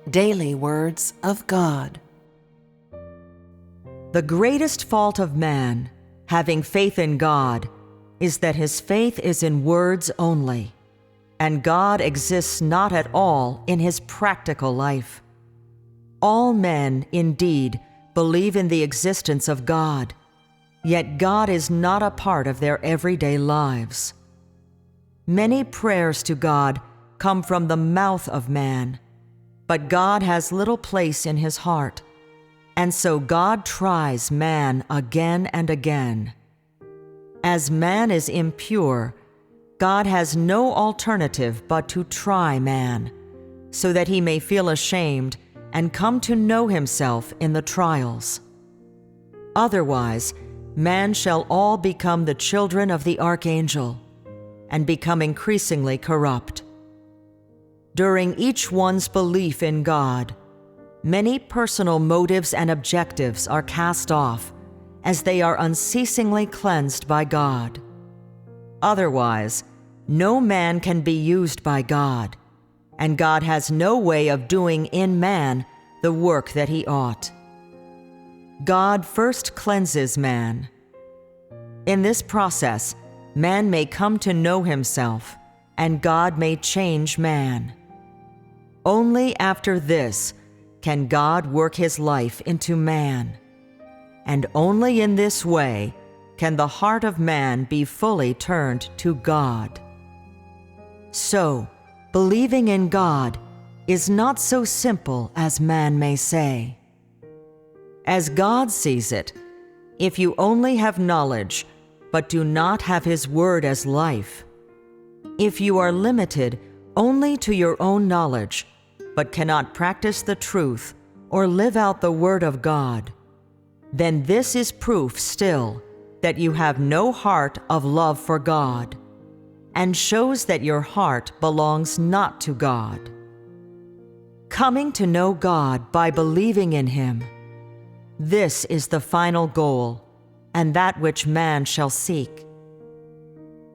Daily Words of God. The greatest fault of man, having faith in God, is that his faith is in words only, and God exists not at all in his practical life. All men, indeed, believe in the existence of God, yet God is not a part of their everyday lives. Many prayers to God come from the mouth of man, but God has little place in his heart, and so God tries man again and again. As man is impure, God has no alternative but to try man, so that he may feel ashamed and come to know himself in the trials. Otherwise, man shall all become the children of the archangel, and become increasingly corrupt. During each one's belief in God, many personal motives and objectives are cast off, as they are unceasingly cleansed by God. Otherwise, no man can be used by God, and God has no way of doing in man the work that he ought. God first cleanses man. In this process, man may come to know himself, and God may change man. Only after this can God work his life into man, and only in this way can the heart of man be fully turned to God. So, believing in God is not so simple as man may say. As God sees it, if you only have knowledge, but do not have his word as life, if you are limited only to your own knowledge, but cannot practice the truth or live out the word of God, then this is proof still that you have no heart of love for God, and shows that your heart belongs not to God. Coming to know God by believing in him, this is the final goal, and that which man shall seek.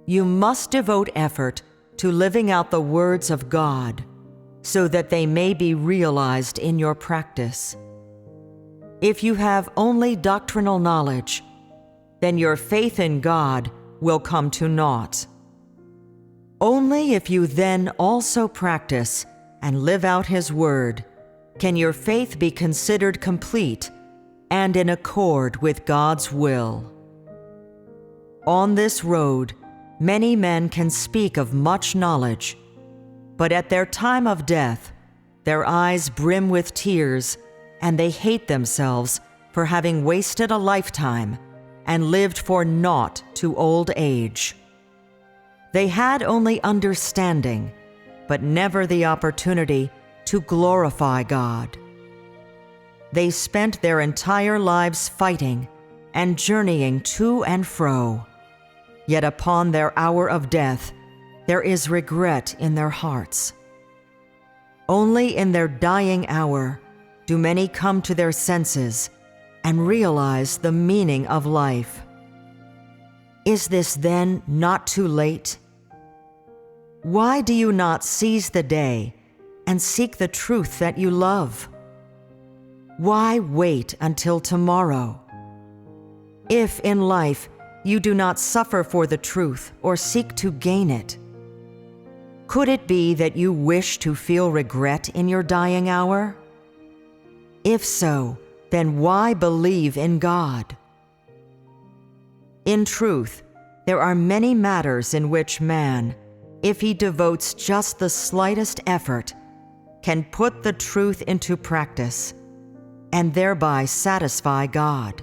You must devote effort to living out the words of God, so that they may be realized in your practice. If you have only doctrinal knowledge, then your faith in God will come to naught. Only if you then also practice and live out his word can your faith be considered complete and in accord with God's will. On this road, many men can speak of much knowledge, but at their time of death, their eyes brim with tears, and they hate themselves for having wasted a lifetime and lived for naught to old age. They had only understanding, but never the opportunity to glorify God. They spent their entire lives fighting and journeying to and fro, yet upon their hour of death, there is regret in their hearts. Only in their dying hour do many come to their senses and realize the meaning of life. Is this then not too late? Why do you not seize the day and seek the truth that you love? Why wait until tomorrow? If in life you do not suffer for the truth or seek to gain it, could it be that you wish to feel regret in your dying hour? If so, then why believe in God? In truth, there are many matters in which man, if he devotes just the slightest effort, can put the truth into practice, and thereby satisfy God.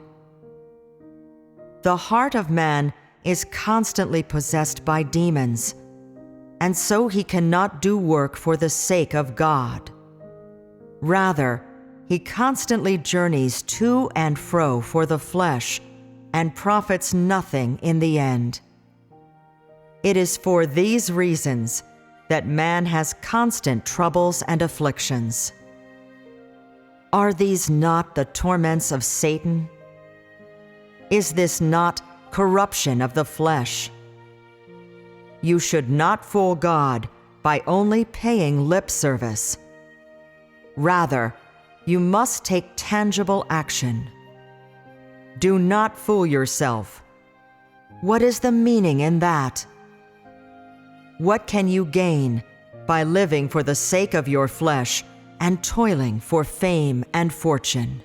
The heart of man is constantly possessed by demons, and so he cannot do work for the sake of God. Rather, he constantly journeys to and fro for the flesh and profits nothing in the end. It is for these reasons that man has constant troubles and afflictions. Are these not the torments of Satan? Is this not corruption of the flesh? You should not fool God by only paying lip service. Rather, you must take tangible action. Do not fool yourself. What is the meaning in that? What can you gain by living for the sake of your flesh and toiling for fame and fortune?